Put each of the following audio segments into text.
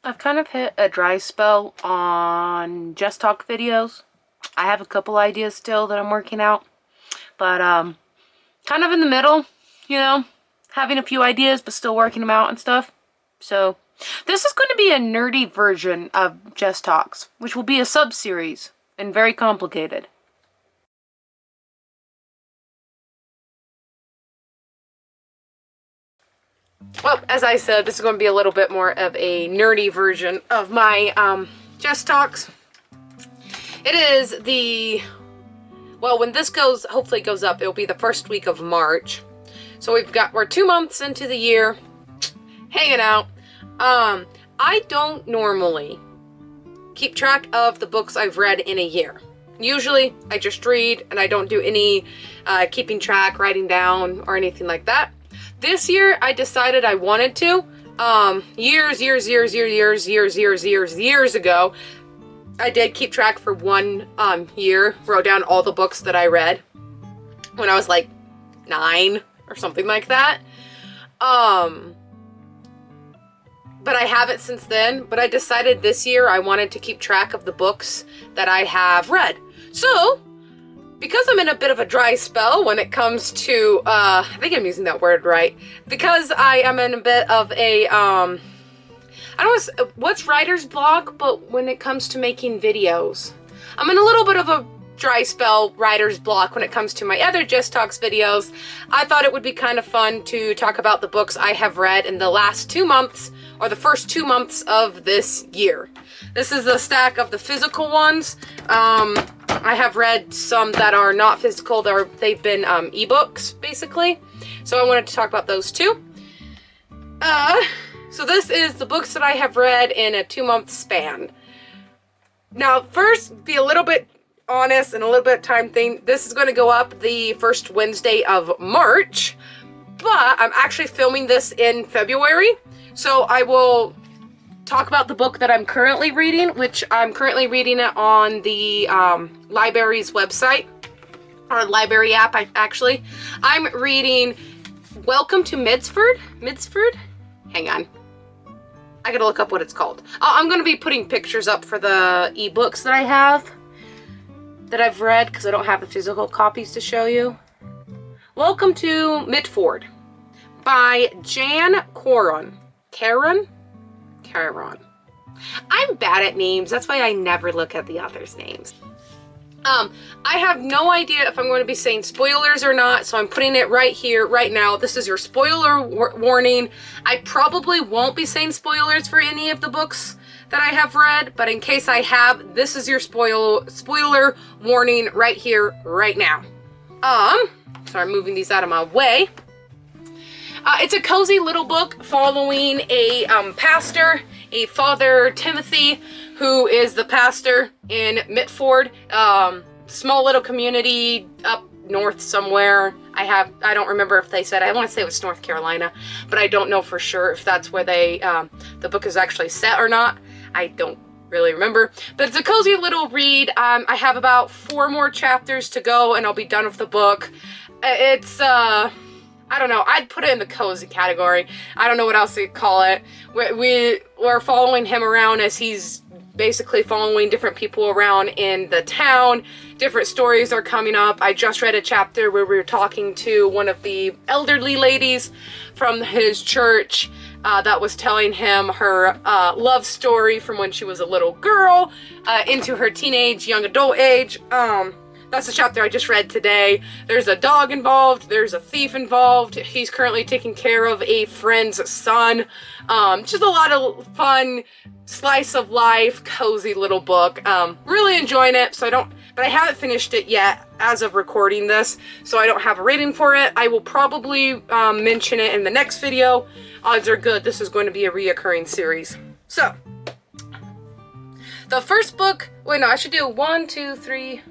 I've kind of hit a dry spell on Just Talk videos. I have a couple ideas still that I'm working out, but kind of in the middle, you know, having a few ideas but still working them out and stuff. So this is going to be a nerdy version of Just Talks, which will be a sub-series and very complicated. Well, as I said, this is going to be a little bit more of a nerdy version of my Just Talks. It is well, when this hopefully goes up, it'll be the first week of March. So we're 2 months into the year, hanging out. I don't normally keep track of the books I've read in a year. Usually, I just read, and I don't do any keeping track, writing down, or anything like that. This year, I decided I wanted to. Years ago, I did keep track for 1 year, wrote down all the books that I read when I was like 9 or something like that. But I haven't since then, but I decided this year I wanted to keep track of the books that I have read. So, because I'm in a bit of a dry spell when it comes to, I think I'm using that word right, because I am in a bit of a, I don't know what's writer's block, but when it comes to making videos, I'm in a little bit of a dry spell, writer's block when it comes to my other Just Talks videos. I thought it would be kind of fun to talk about the books I have read in the last 2 months, or the first 2 months of this year. This is a stack of the physical ones. I have read some that are not physical. They've been ebooks, basically. So I wanted to talk about those too. So this is the books that I have read in a 2-month span. Now, first, be a little bit honest and a little bit time thing. This is going to go up the first Wednesday of March, but I'm actually filming this in February. So I will talk about the book that I'm currently reading, which I'm currently reading it on the library's website, or library app, actually. I'm reading Welcome to Midsford? Hang on. I gotta look up what it's called. I'm gonna be putting pictures up for the ebooks that I have, that I've read, because I don't have the physical copies to show you. Welcome to Mitford by Jan Coron. Caron? I'm bad at names. That's why I never look at the author's names. I have no idea if I'm going to be saying spoilers or not, so I'm putting it right here, right now. This is your spoiler warning. I probably won't be saying spoilers for any of the books that I have read, but in case I have, this is your spoiler warning right here, right now. So I'm moving these out of my way. It's a cozy little book following a pastor, a Father Timothy, who is the pastor in Mitford, small little community up north somewhere. I don't remember if they said, I want to say it was North Carolina, but I don't know for sure if that's where the book is actually set or not. I don't really remember, but it's a cozy little read. I have about 4 more chapters to go and I'll be done with the book. It's, I don't know, I'd put it in the cozy category. I don't know what else to call it. We're following him around as he's basically following different people around in the town. Different stories are coming up. I just read a chapter where we were talking to one of the elderly ladies from his church that was telling him her love story from when she was a little girl into her teenage, young adult age. That's the chapter I just read today. There's a dog involved. There's a thief involved. He's currently taking care of a friend's son. Just a lot of fun, slice of life, cozy little book. Really enjoying it. But I haven't finished it yet as of recording this, so I don't have a rating for it. I will probably mention it in the next video. Odds are good this is going to be a reoccurring series. So, the first book, wait, no, I should do 1, 2, 3.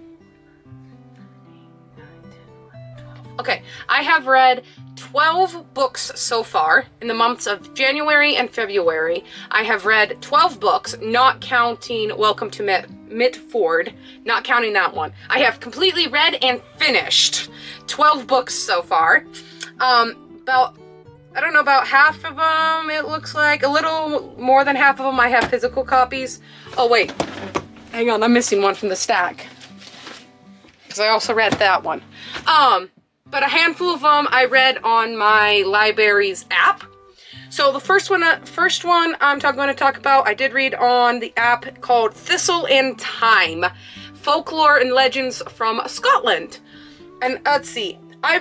Okay, I have read 12 books so far in the months of January and February. I have read 12 books, not counting Welcome to Mitford, not counting that one. I have completely read and finished 12 books so far. About I don't know, about half of them, it looks like. A little more than half of them I have physical copies. Oh wait, hang on, I'm missing one from the stack, because I also read that one. But a handful of them I read on my library's app. So the first one I'm going to talk about, I did read on the app called Thistle in Time, Folklore and Legends from Scotland. And let's see, I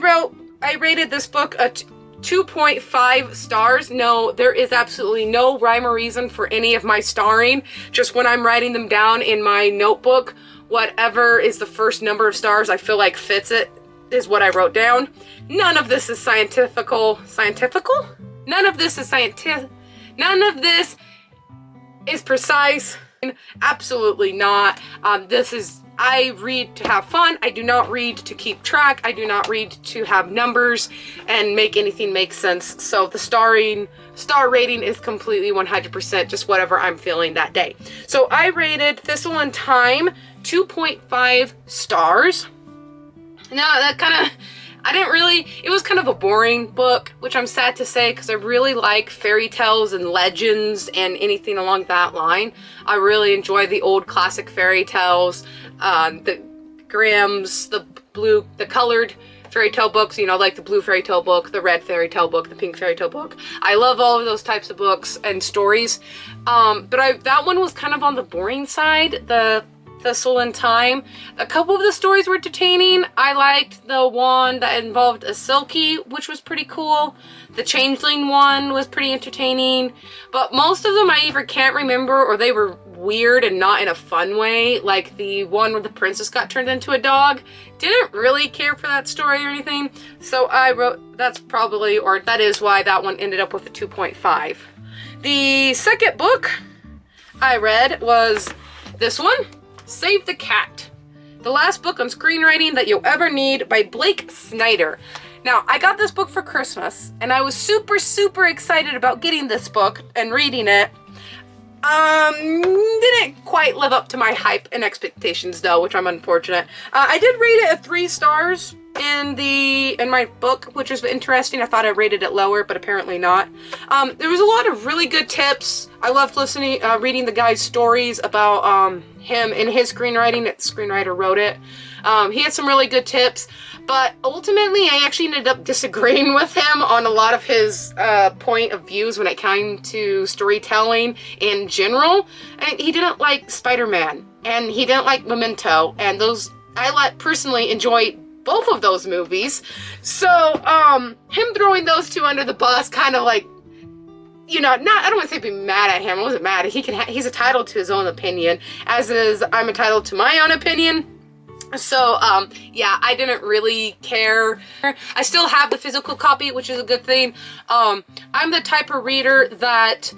rated this book a 2.5 stars. No, there is absolutely no rhyme or reason for any of my starring. Just when I'm writing them down in my notebook, whatever is the first number of stars I feel like fits it is what I wrote down. None of this is scientifical? None of this is scientific. None of this is precise. Absolutely not. I read to have fun. I do not read to keep track. I do not read to have numbers and make anything make sense. So the star rating is completely 100% just whatever I'm feeling that day. So I rated Thistle in Time 2.5 stars. Now it was kind of a boring book, which I'm sad to say, because I really like fairy tales and legends and anything along that line. I really enjoy the old classic fairy tales, the Grimm's, the colored fairy tale books, you know, like the blue fairy tale book, the red fairy tale book, the pink fairy tale book. I love all of those types of books and stories. But that one was kind of on the boring side, the Thistle in Time. A couple of the stories were entertaining. I liked the one that involved a Silky, which was pretty cool. The Changeling one was pretty entertaining. But most of them I either can't remember or they were weird and not in a fun way. Like the one where the princess got turned into a dog. Didn't really care for that story or anything. So I wrote, that is why that one ended up with a 2.5. The second book I read was this one, Save the Cat, the last book on screenwriting that you'll ever need by Blake Snyder. Now, I got this book for Christmas, and I was super, super excited about getting this book and reading it. Didn't quite live up to my hype and expectations though, which I'm unfortunate. I did rate it at 3 stars in my book, which is interesting. I thought I rated it lower, but apparently not. There was a lot of really good tips. I loved reading the guy's stories about him and his screenwriting. The screenwriter wrote it. He had some really good tips, but ultimately I actually ended up disagreeing with him on a lot of his point of views when it came to storytelling in general. And he didn't like Spider-Man, and he didn't like Memento, and those I personally enjoy both of those movies. So him throwing those two under the bus kind of like, you know, I don't want to say be mad at him. I wasn't mad. He's entitled to his own opinion, as is I'm entitled to my own opinion. So, yeah, I didn't really care. I still have the physical copy, which is a good thing. I'm the type of reader that,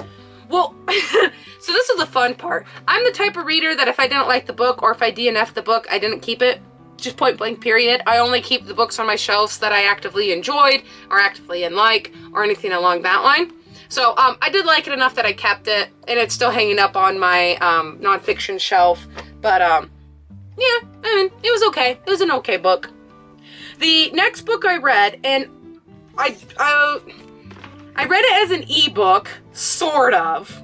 well, so this is the fun part. I'm the type of reader that if I didn't like the book or if I DNF'd the book, I didn't keep it. Just point blank period. I only keep the books on my shelves that I actively enjoyed or actively like or anything along that line. So I did like it enough that I kept it, and it's still hanging up on my nonfiction shelf. But yeah, I mean, it was okay. It was an okay book. The next book I read, and I read it as an ebook, sort of.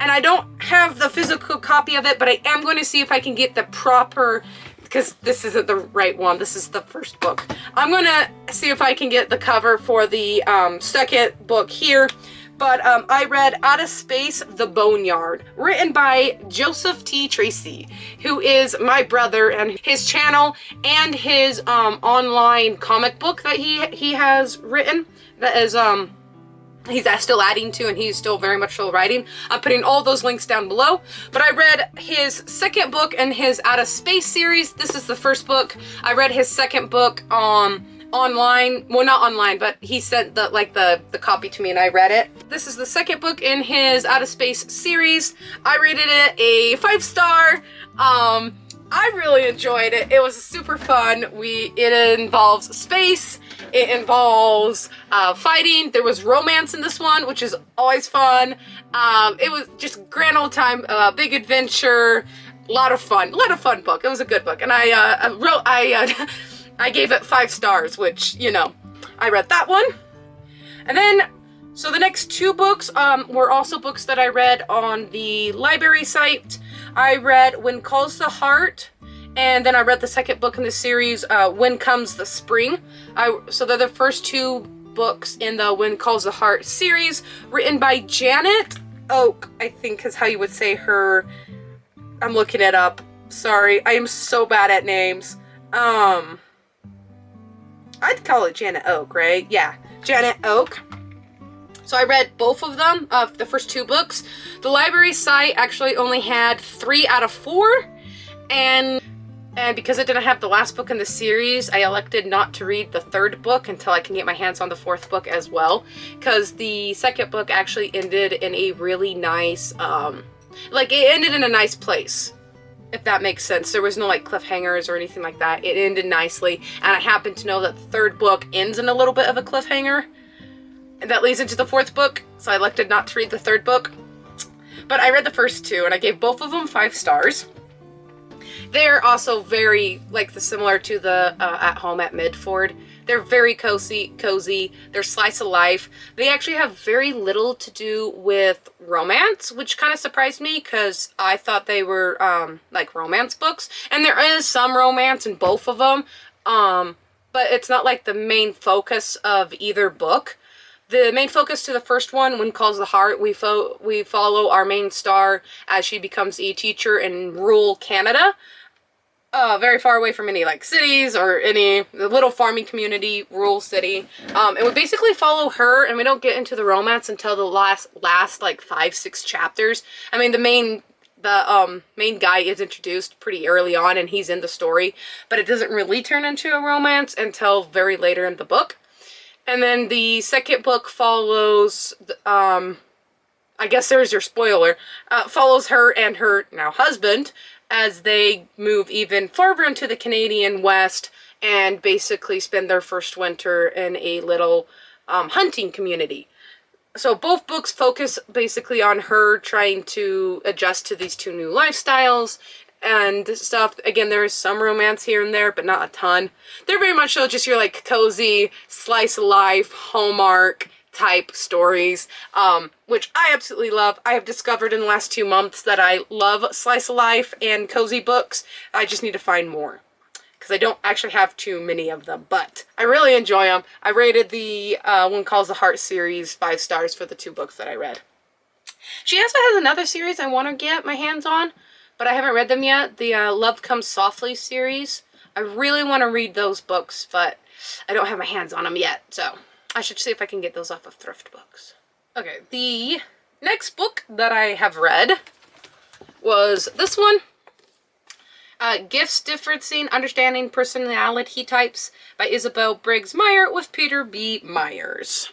And I don't have the physical copy of it, but I am going to see if I can get the proper, because this isn't the right one. This is the first book. I'm going to see if I can get the cover for the second book here. But I read Out of Space, The Boneyard, written by Joseph T. Tracy, who is my brother, and his channel and his online comic book that he has written that is he's still adding to, and he's still very much still writing. I'm putting all those links down below. But I read his second book in his Out of Space series. This is the first book. I read his second book online. Well, not online, but he sent the copy to me and I read it. This is the second book in his Out of Space series. I rated it a 5-star. I really enjoyed it. It was super fun. It involves space. It involves fighting. There was romance in this one, which is always fun. It was just grand old time, big adventure, a lot of fun book. It was a good book, and I gave it 5 stars, which, you know, I read that one. And then, so the next 2 books were also books that I read on the library site. I read When Calls the Heart, and then I read the second book in the series, When Comes the Spring. So they're the first 2 books in the When Calls the Heart series, written by Janet Oak, I think is how you would say her. I'm looking it up. Sorry, I am so bad at names. I'd call it Janet Oak, right? Yeah, Janet Oak. So I read both of them, the first 2 books. The library site actually only had 3 out of 4, and because it didn't have the last book in the series, I elected not to read the 3rd book until I can get my hands on the 4th book as well, because the second book actually ended in a really nice, it ended in a nice place, if that makes sense. There was no like cliffhangers or anything like that. It ended nicely, and I happen to know that the 3rd book ends in a little bit of a cliffhanger, and that leads into the 4th book, so I elected not to read the 3rd book. But I read the first 2, and I gave both of them 5 stars. They're also very, similar to the At Home at Midford. They're very cozy. They're slice of life. They actually have very little to do with romance, which kind of surprised me because I thought they were romance books. And there is some romance in both of them, but it's not like the main focus of either book. The main focus to the first one, When Calls the Heart, we follow our main star as she becomes a teacher in rural Canada. Very far away from any cities or any little farming community, rural city. And we basically follow her, and we don't get into the romance until the last 5-6 chapters. I mean, the main guy is introduced pretty early on, and he's in the story, but it doesn't really turn into a romance until very later in the book. And then the second book follows, I guess there's your spoiler, follows her and her now husband as they move even farther into the Canadian West and basically spend their first winter in a little hunting community. So both books focus basically on her trying to adjust to these 2 new lifestyles and stuff. Again, there is some romance here and there, but not a ton. They're very much so just your cozy, slice of life, Hallmark type stories, which I absolutely love. I have discovered in the last 2 months that I love slice of life and cozy books. I just need to find more, because I don't actually have too many of them, but I really enjoy them. I rated the When Calls the Heart series 5 stars for the 2 books that I read. She also has another series I want to get my hands on, but I haven't read them yet. The Love Comes Softly series. I really want to read those books, but I don't have my hands on them yet, so I should see if I can get those off of thrift books. Okay, the next book that I have read was this one. Gifts, Differencing, Understanding Personality Types by Isabel Briggs Meyer with Peter B. Myers.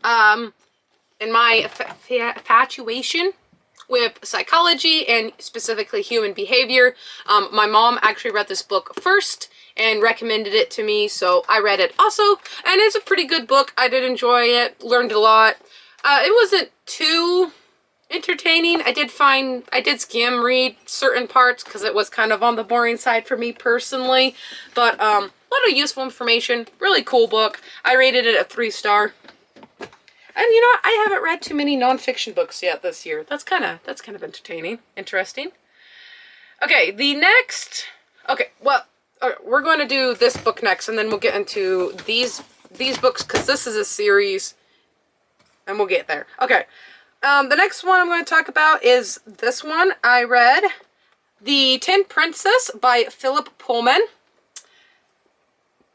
In my infatuation with psychology and specifically human behavior, my mom actually read this book first and recommended it to me, so I read it also, and it's a pretty good book. I did enjoy it, learned a lot. It wasn't too entertaining. I did skim read certain parts because it was kind of on the boring side for me personally, but a lot of useful information. Really cool book. I rated it a 3-star. And you know what? I haven't read too many nonfiction books yet this year. That's kind of entertaining, interesting. Okay, the next. Okay, well, we're going to do this book next, and then we'll get into these books because this is a series, and we'll get there. Okay, the next one I'm going to talk about is this one. I read The Tin Princess by Philip Pullman.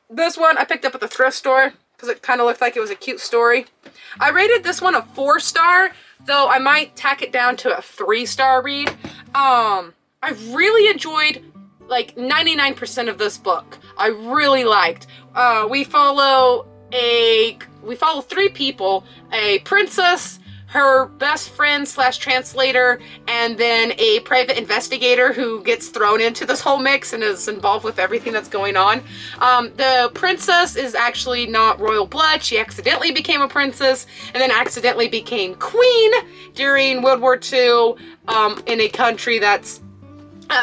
This one I picked up at the thrift store because it kind of looked like it was a cute story. I rated this one a 4-star, though I might tack it down to a 3-star read. I really enjoyed 99% of this book. I really liked. We follow 3 people: a princess, her best friend / translator, and then a private investigator who gets thrown into this whole mix and is involved with everything that's going on. The princess is actually not royal blood. She accidentally became a princess and then accidentally became queen during World War II in a country that's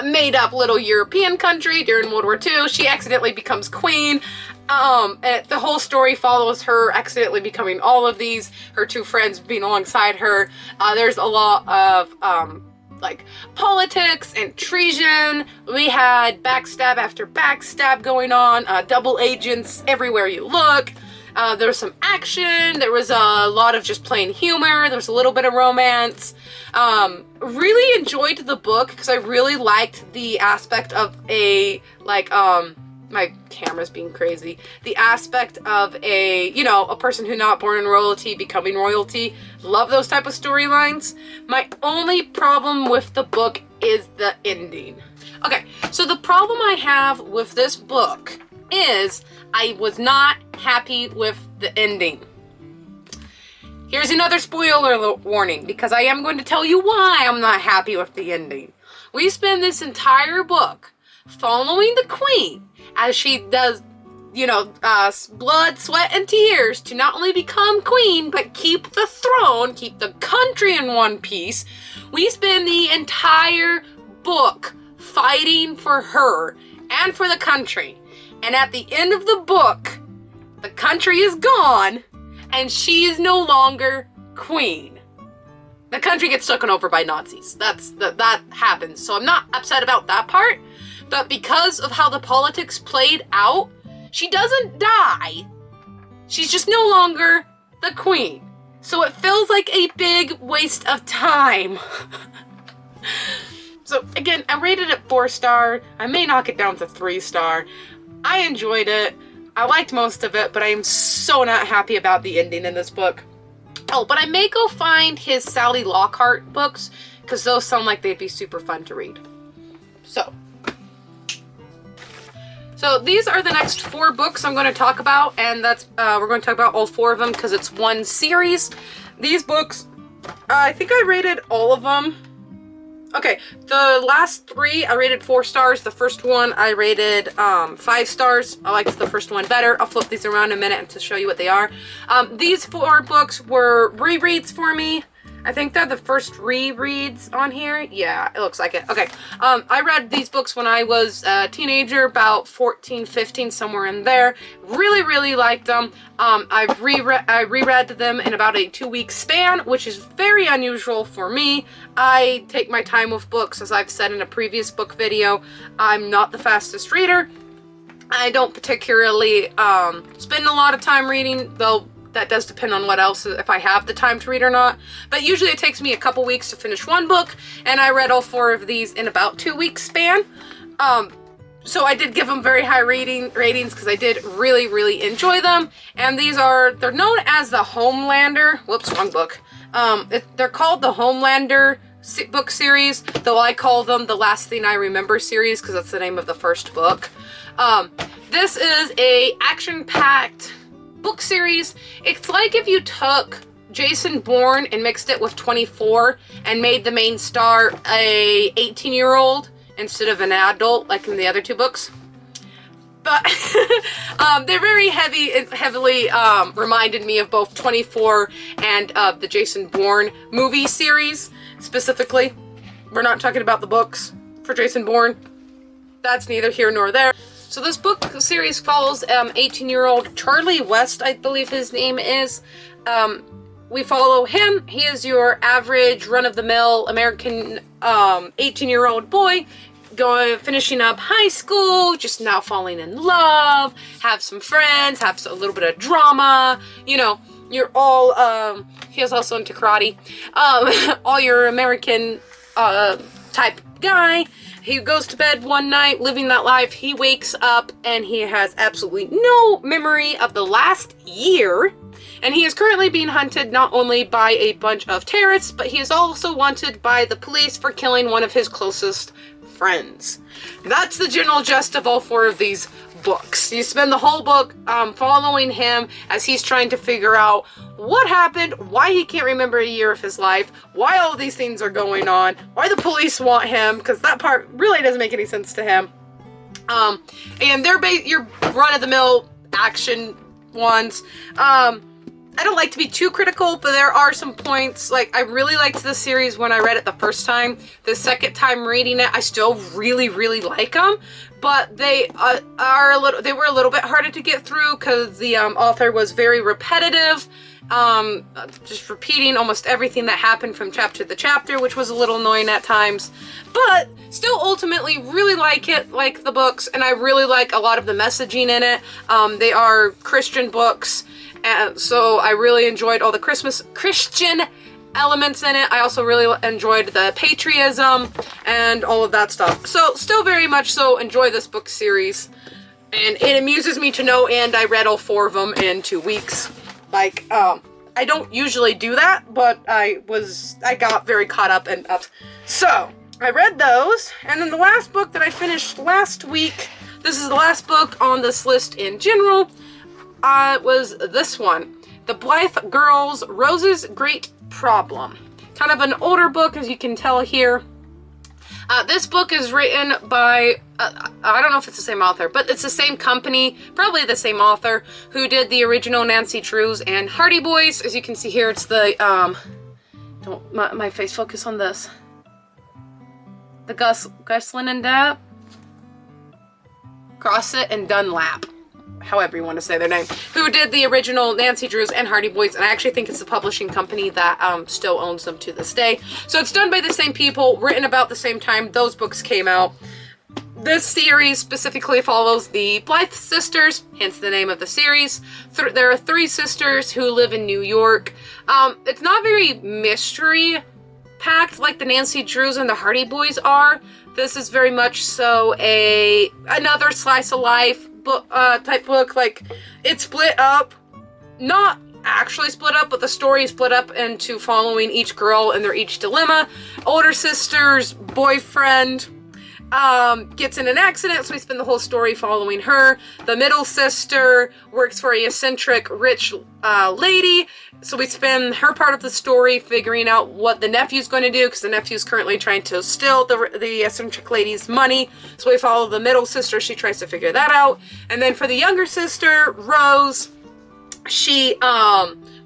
made up little European country during World War II. She accidentally becomes queen. And the whole story follows her accidentally becoming all of these, her two friends being alongside her. There's a lot of, like, politics and treason. We had backstab after backstab going on, double agents everywhere you look. There was some action. There was a lot of just plain humor. There was a little bit of romance. Really enjoyed the book because I really liked the aspect of a, like, my camera's being crazy. The aspect of a, you know, a person who not born in royalty becoming royalty. Love those type of storylines. My only problem with the book is the ending. Okay, so the problem I have with this book is I was not happy with the ending. Here's another spoiler warning, because I am going to tell you why I'm not happy with the ending. We spend this entire book following the queen as she does, you know, blood, sweat, and tears to not only become queen, but keep the throne, keep the country in one piece. We spend the entire book fighting for her and for the country. And at the end of the book, the country is gone, and she is no longer queen. The country gets taken over by Nazis. That happens. So I'm not upset about that part. But because of how the politics played out, she doesn't die. She's just no longer the queen. So it feels like a big waste of time. So again, I rated it 4-star. I may knock it down to 3-star. I enjoyed it. I liked most of it, but I am so not happy about the ending in this book. Oh, but I may go find his Sally Lockhart books, because those sound like they'd be super fun to read. So these are the next 4 books I'm going to talk about, and that's we're going to talk about all 4 of them because it's one series. These books, I think I rated all of them. Okay, the last 3 I rated 4 stars. The first one I rated 5 stars. I liked the first one better. I'll flip these around in a minute to show you what they are. These 4 books were rereads for me. I think they're the first rereads on here. Yeah, it looks like it. Okay. I read these books when I was a teenager, about 14, 15, somewhere in there. Really, really liked them. I reread them in about a 2-week span, which is very unusual for me. I take my time with books, as I've said in a previous book video. I'm not the fastest reader. I don't particularly spend a lot of time reading, though that does depend on what else, if I have the time to read or not. But usually it takes me a couple weeks to finish one book, and I read all 4 of these in about 2-week span. So I did give them very high ratings because I did really, really enjoy them. And these are, they're known as the Homelander, whoops, wrong book. They're called the Homelander book series, though I call them the Last Thing I Remember series because that's the name of the first book. This is a action-packed book series. It's like if you took Jason Bourne and mixed it with 24 and made the main star a 18-year-old instead of an adult like in the other 2 books. But they're very heavily reminded me of both 24 and the Jason Bourne movie series specifically. We're not talking about the books for Jason Bourne. That's neither here nor there. So this book series follows 18-year-old Charlie West, I believe his name is. We follow him. He is your average run-of-the-mill American 18-year-old boy finishing up high school, just now falling in love, have some friends, have a little bit of drama, you know, you're all, he is also into karate, all your American type guy. He goes to bed one night, living that life. He wakes up and he has absolutely no memory of the last year. And he is currently being hunted not only by a bunch of terrorists, but he is also wanted by the police for killing one of his closest friends. That's the general gist of all 4 of these books. You spend the whole book following him as he's trying to figure out what happened, why he can't remember a year of his life, why all these things are going on, why the police want him, because that part really doesn't make any sense to him. And they're your run-of-the-mill action ones. I don't like to be too critical, but there are some points, like I really liked this series when I read it the first time. The second time reading it, I still really, really like them, but they were a little bit harder to get through because the author was very repetitive, just repeating almost everything that happened from chapter to chapter, which was a little annoying at times, but still ultimately really like the books, and I really like a lot of the messaging in it. They are Christian books, and so I really enjoyed all the Christian elements in it. I also really enjoyed the patriotism and all of that stuff. So still very much so enjoy this book series, and it amuses me to no end. I read all 4 of them in 2 weeks. Like, I don't usually do that, but I got very caught up and up. So I read those, and then the last book that I finished last week, this is the last book on this list in general, was this one, The Blythe Girls, Rose's Great Problem. Kind of an older book, as you can tell here. This book is written by, I don't know if it's the same author, but it's the same company, probably the same author, who did the original Nancy Drews and Hardy Boys. As you can see here, it's the, don't my face focus on this. The Gosselin and Dab? Grosset and Dunlap, however you want to say their name, who did the original Nancy Drews and Hardy Boys, and I actually think it's the publishing company that still owns them to this day. So it's done by the same people, written about the same time those books came out. This series specifically follows the Blythe sisters, hence the name of the series. There are 3 sisters who live in New York. It's not very mystery packed like the Nancy Drews and the Hardy Boys are. This is very much so another slice of life book, type book. Like, it's split up, not actually split up, but the story is split up into following each girl and their each dilemma. Older sister's boyfriend gets in an accident, so we spend the whole story following her. The middle sister works for a eccentric rich lady, so we spend her part of the story figuring out what the nephew's going to do, because the nephew's currently trying to steal the eccentric lady's money. So we follow the middle sister. She tries to figure that out. And then for the younger sister, Rose, she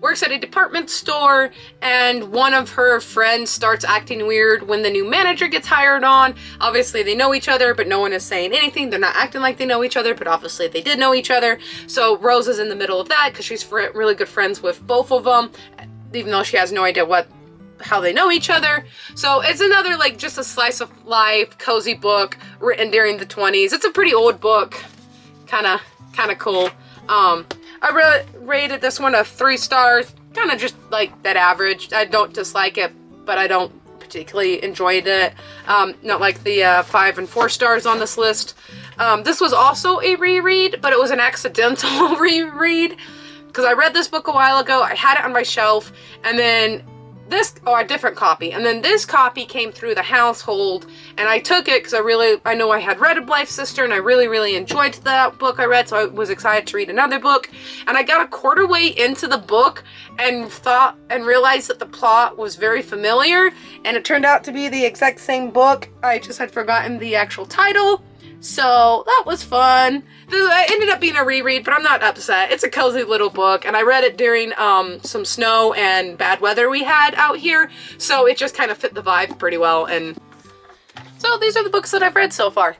works at a department store, and one of her friends starts acting weird when the new manager gets hired on. Obviously they know each other, but no one is saying anything. They're not acting like they know each other, but obviously they did know each other. So Rose is in the middle of that because she's really good friends with both of them, even though she has no idea how they know each other. So it's another, like, just a slice of life cozy book written during the 20s. It's a pretty old book, kind of cool. I rated this one a 3 stars, kind of just like that average. I don't dislike it, but I don't particularly enjoy it. Not like the 5 and 4 stars on this list. This was also a reread, but it was an accidental reread, because I read this book a while ago. I had it on my shelf, and then a different copy, and then this copy came through the household, and I took it because I know I had read A Blythe Sister, and I really enjoyed that book I read, so I was excited to read another book. And I got a quarter way into the book and realized that the plot was very familiar, and it turned out to be the exact same book. I just had forgotten the actual title. So that was fun. It ended up being a reread, but I'm not upset. It's a cozy little book, and I read it during some snow and bad weather we had out here, so it just kind of fit the vibe pretty well. And so these are the books that I've read so far.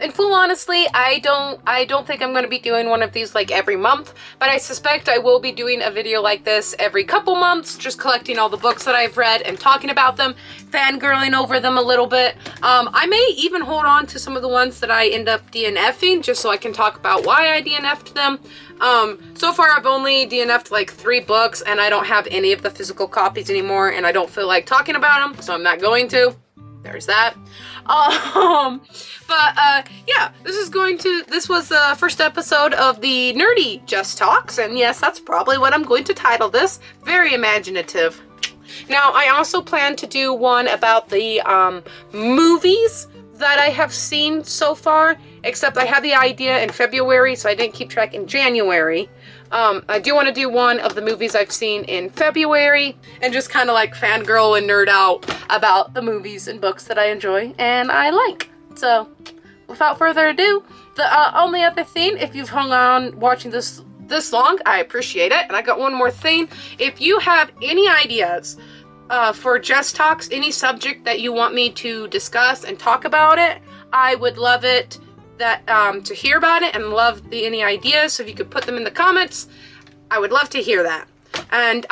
In full honesty, I don't think I'm going to be doing one of these like every month, but I suspect I will be doing a video like this every couple months, just collecting all the books that I've read and talking about them, fangirling over them a little bit. I may even hold on to some of the ones that I end up DNFing, just so I can talk about why I DNF'd them. So far I've only DNF'd like 3 books, and I don't have any of the physical copies anymore, and I don't feel like talking about them, so I'm not going to. There's that. Yeah, this was the first episode of the Nerdy Just Talks, and yes, that's probably what I'm going to title this. Very imaginative. Now, I also plan to do one about the movies that I have seen so far, except I had the idea in February, so I didn't keep track in January. I do want to do one of the movies I've seen in February, and just kind of like fangirl and nerd out about the movies and books that I enjoy and I like. So, without further ado, the only other thing, if you've hung on watching this this long, I appreciate it. And I got one more thing. If you have any ideas for Just Talks, any subject that you want me to discuss and talk about it, I would love it to hear about it and love any ideas. So if you could put them in the comments, I would love to hear that. And